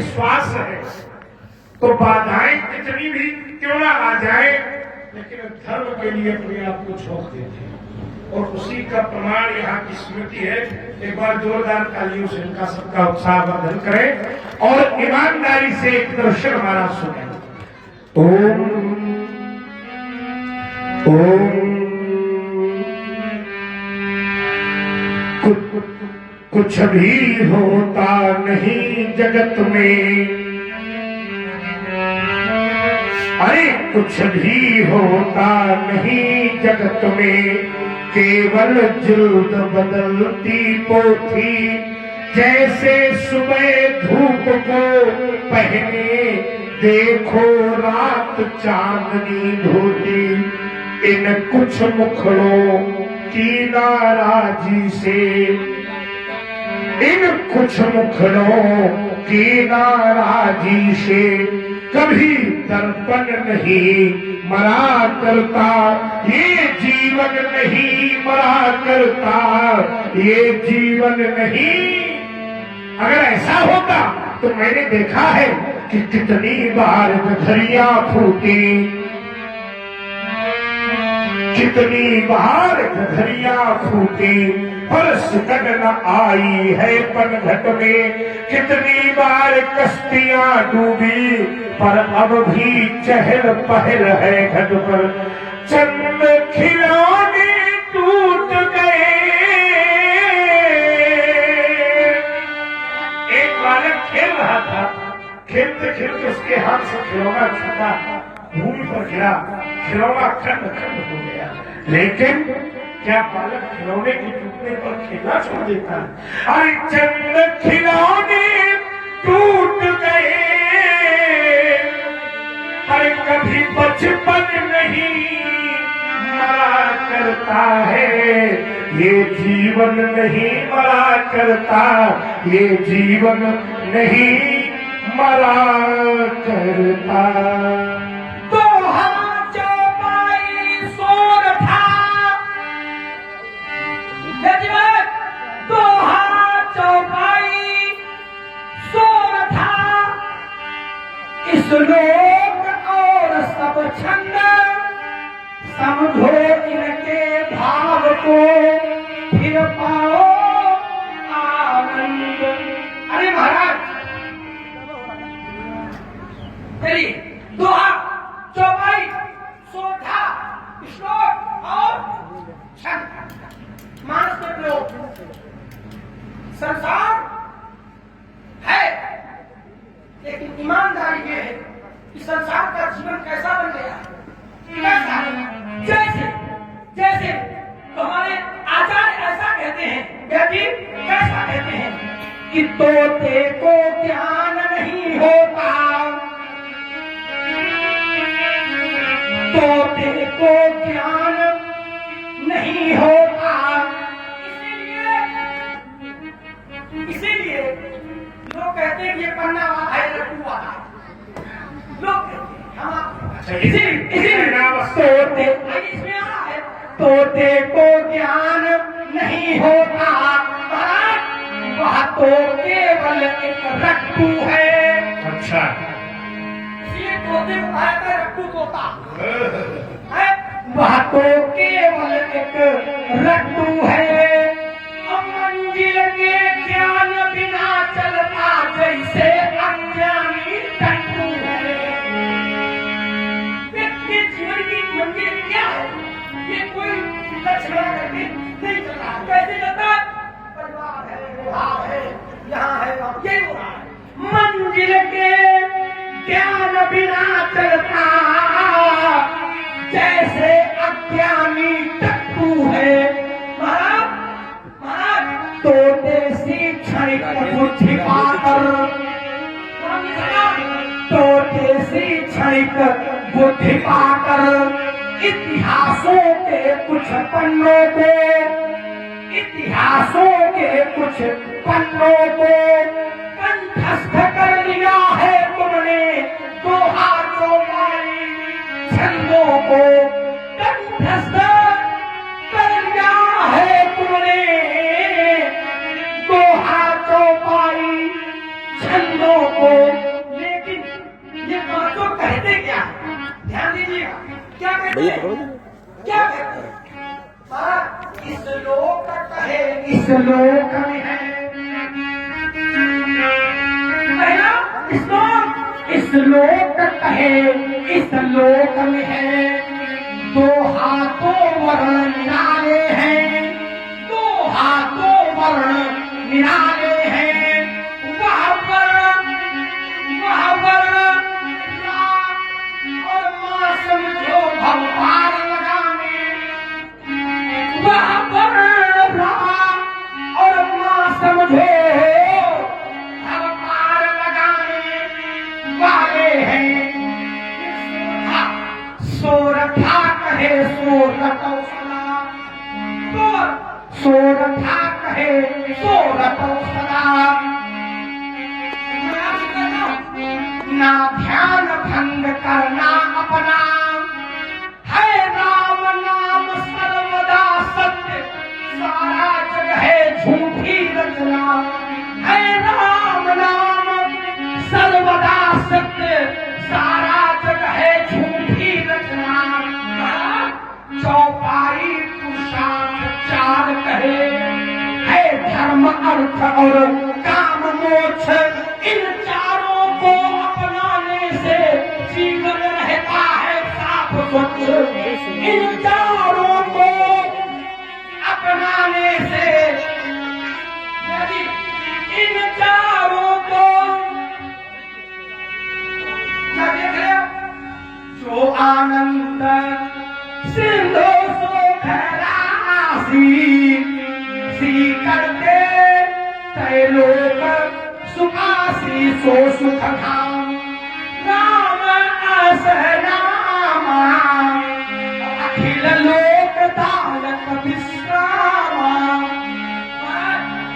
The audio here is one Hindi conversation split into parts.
विश्वास है तो बाधाएं कितनी भी क्यों ना आ जाए, लेकिन धर्म के लिए अपने आप को झोंक देते हैं। और उसी का प्रमाण यहाँ की स्मृति है। एक बार जोरदार तालियों से इनका सबका उत्साह वर्धन करें और ईमानदारी से एक दर्शन हमारा सुने। ओम ओम कुछ भी होता नहीं जगत में, अरे कुछ भी होता नहीं जगत में, केवल जिल्द बदलती पोथी, जैसे सुबह धूप को पहने देखो रात चांदनी धोती। इन कुछ मुखड़ों की नाराजी से, इन कुछ मुखड़ों की नाराजी से कभी दर्पण नहीं मरा करता, ये जीवन नहीं मरा करता, ये जीवन नहीं। अगर ऐसा होता तो मैंने देखा है कि कितनी बार गठरियां फूटी, कितनी बार गठरियां फूटी, पर सिकट न आई है पनघट में, कितनी बार कश्तियां डूबी, पर अब भी चहल पहल है घट पर। चंद खिलौने टूट गए, एक बालक खेल रहा था, खेलते खेलते उसके हाथ से खिलौना छूटा, भूमि पर गिरा, खिलौना खंड खंड हो गया। लेकिन क्या बालक खिलौने के टूटने पर खेलना छोड़ देता है? अरे चंद खिलौने टूट गए, पर कभी बचपन नहीं मरा करता है, ये जीवन नहीं मरा करता, ये जीवन नहीं मरा करता। श्लोक और सब छंद समझो इनके भाव को, फिर पाओ आनंद। अरे महाराज चलिए, दोहा, चौपाई, सोठा, श्लोक और छंद, मानस के प्रयोग। संसार है, लेकिन ईमानदारी ये है कि संसार का जीवन कैसा बन गया है, कैसा? जैसे जैसे तो हमारे आचार्य ऐसा कहते हैं, कैसा कहते हैं कि तोते को ज्ञान नहीं होता, तोते को ज्ञान नहीं होता, इसीलिए लोग कहते हैं कि ये पन्ना वाला है, लड्डू वाला है। लोग तोते को ज्ञान नहीं होता, वह तो केवल एक रट्टू है। अच्छा, इसलिए तोते को कहा था रट्टू तोता है, वह तो केवल एक रट्टू है। मंजिल के ज्ञान बिना चलता जैसे अज्ञानी टट्टू है। व्यक्ति जीवन की मंजिल क्या है, ये कोई लक्ष्य करके नहीं चलता। कैसे चलता? परिवार है, व्यवहार है, यहाँ है, यही हो रहा है। मंजिल के ज्ञान बिना चलता जैसे अज्ञानी टट्टू है। तोते सी क्षणिक बुद्धि पाकर, तोते सी क्षणिक बुद्धि पाकर, इतिहासों के कुछ पन्नों को, इतिहासों के कुछ पन्नों को कंठस्थ कर लिया है तुमने। दोहा चौपाई छंदों को कंठस्थ कर लिया है तुमने। दोहा चौपाई छंदों हाथों को। लेकिन ये पांचों कहते क्या है? ध्यान दीजिएगा क्या कहते हैं, क्या कहते हैं? इस लोक कहे इस लोक में है पहला इस लोक कहे इस लोक में है, दो हाथों वर्ण निराले हैं, दो हाथों वर्ण निराले हैं। वह वर्ण और मां समझो भगवान लगाने, वह वर्ण और मां समझो भगवान लगाने वाले हैं। सोरठा कहे सोरठो सदा, सोरठा कहे सोरठो सदा। मैं आपसे कहता हूं, ना ध्यान भंग करना अपना, है राम नाम सर्वदा सत्य, सारा जग है झूठी रचना। है राम नाम सर्वदा सत्य, सारा जग है झूठी रचना। चौपाई पुरुषार्थ चार कहे, है धर्म अर्थ और काम मोक्ष, इन चारों को अपनाने से जीवन रहता है साफ स्वच्छ। इन चारों को अपनाने से, यदि इन चारों को क्या देख रहे हो? जो आनंद सिंधु सुख राशि, सी करते तय लोक सुखासी सो सुख धाम। राम अस नामा, अखिल लोक दालक विश्रामा।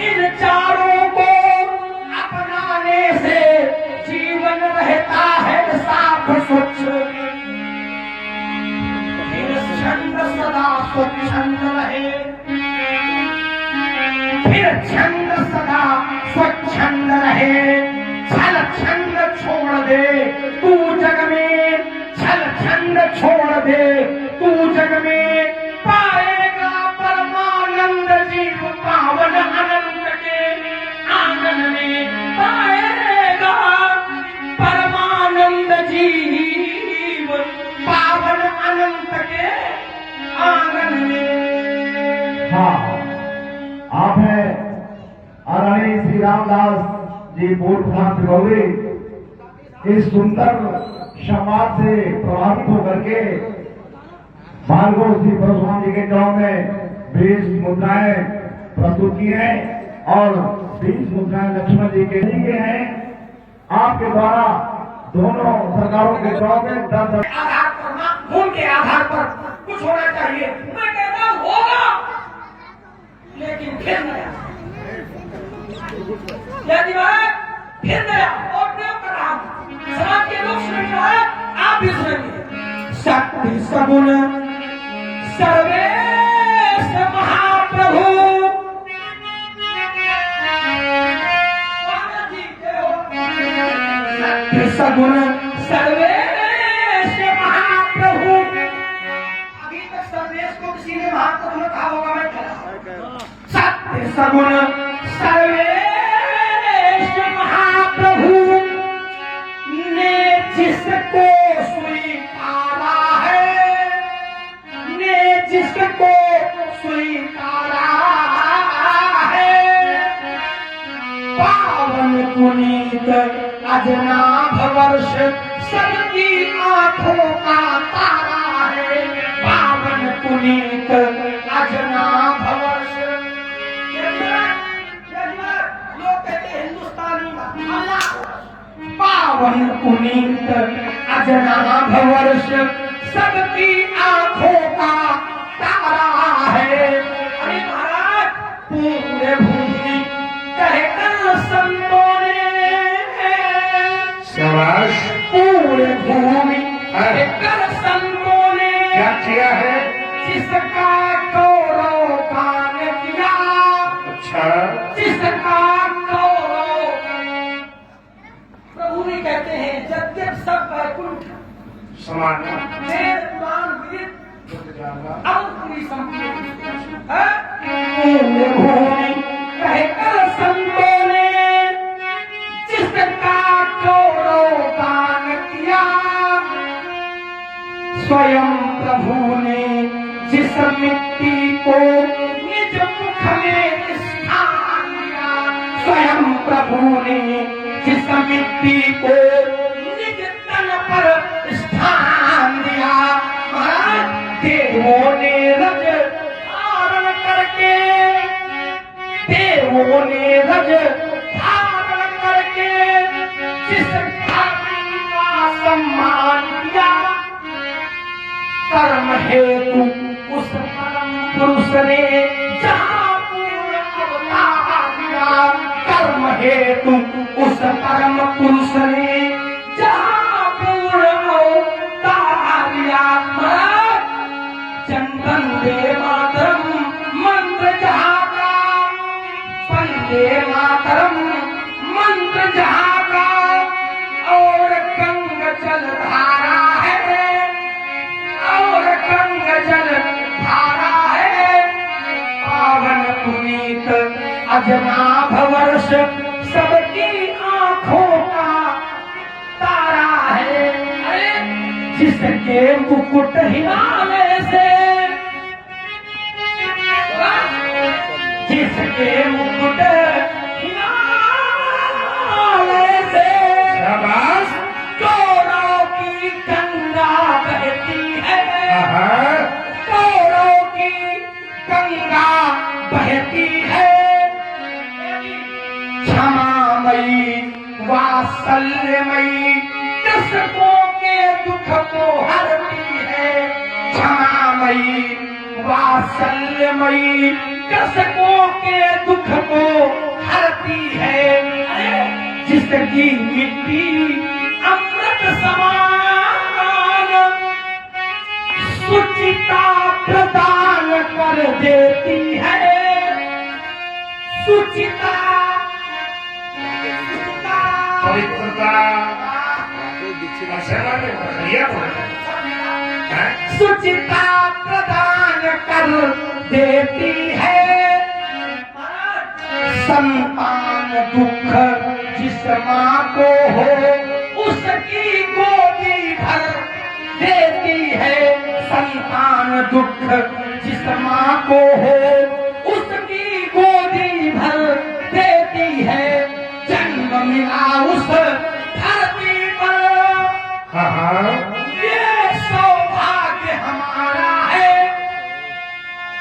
इन चारों को अपनाने से जीवन रहता है साफ स्वच्छ। छंद सदा स्वच्छंद रहे, फिर छंद सदा स्वच्छंद रहे। छल छंद छोड़ दे तू जग में, छल छंद छोड़ दे तू जग में, पाएगा परमानंद जीव पावन अनंत के आंगन में। पाएगा परमानंद जीव पावन अनंत के आंगन में। हाँ, आप हैं आदरणीय श्री रामदास जी बोधनाथ गौरी। इस सुंदर समाज से प्रभावित होकर के भार्गव श्री परशुराम जी के चौक में 20 मुद्राएं प्रस्तुत की हैं और 20 मुद्राएं लक्ष्मण जी के लिए हैं। आपके द्वारा दोनों सरकारों के चौक में 10 आधार पर ना, खून के आधार पर कुछ होना चाहिए। मैं कहता हूं होगा, लेकिन फिर नया, यदि मैं फिर नया और प्रयोग कर रहा हूं, समाज के लोग सुन रहे हैं, आप भी सुनेंगे। शक्ति सगुण सर्वेश महाप्रभु, शक्ति सगुण सर्वेश महाप्रभु। अभी तक सर्वेश को किसी ने महाप्रभु में कहा होगा? मैं कह रहा हूं सत्य सगुण सर्वेश महाप्रभु ने जिसको स्वीकारा है, ने जिसको स्वीकारा है, पावन पुनीत अजनाभ वर्ष सबकी आंखों का तारा है। पावन पुनीत अजनाभ वर्ष, लोग कहते हैं हिंदुस्तानी अल्लाह। पावन पुनीत अजनाभ वर्ष सबकी आंखों का तारा है। अरे महाराज, पूरे भूमि कहकर संतों ने, शाबाश, पूरे भूमि कहकर संतों ने क्या किया है? जिसका गौरव गान किया, अच्छा, जिसका गौरव जी कहते हैं यद्यप सब वैकुंठ समान वेद पुराण विदित अमृतपुरी संपूर्ण कहकर संतों ने जिसका कौरव दान किया, स्वयं प्रभु ने जिस मिट्टी को निज मुख में स्थान दिया, स्वयं प्रभु ने जिस मिट्टी को निज तन पर स्थान दिया, महाराज देवों ने रज धारण करके, देवों ने रज धारण करके जिस धर्म का सम्मान किया, कर्म हेतु उस परम पुरुष ने जहाँ पूर्ण अवतार दिया, कर्म हेतु उस परम पुरुष ने जहाँ पूर्ण अवतार दिया। चंदन दे मातरम मंत्र जहाँ का, वंदे मातरम मंत्र जहाँ का, और गंग जल धारा है, और गंग जल धारा है, पावन पुनीत अजनाभ वर्ष सबकी आंखों का तारा है। अरे जिसके मुकुट हिमालय से, जिसके मुकुट हिमालय से कौरव की गंगा बहती है, कौरव की गंगा बहती है, क्षमामयी वात्सल्यमयी दर्शकों के दुख को हरती है, क्षमामयी वात्सल्यमयी दर्शकों के दुख को हरती है। जिसकी मिट्टी अमृत समान सुचिता प्रदान कर देती है, सुचिता पवित्रता सुचिता प्रदान कर देती है, संतान दुख जिस माँ को हो उसकी गोदी भर देती है, संतान दुख जिस माँ को हो उसकी गोदी भर देती है, जन्म मिला उस धरती पर,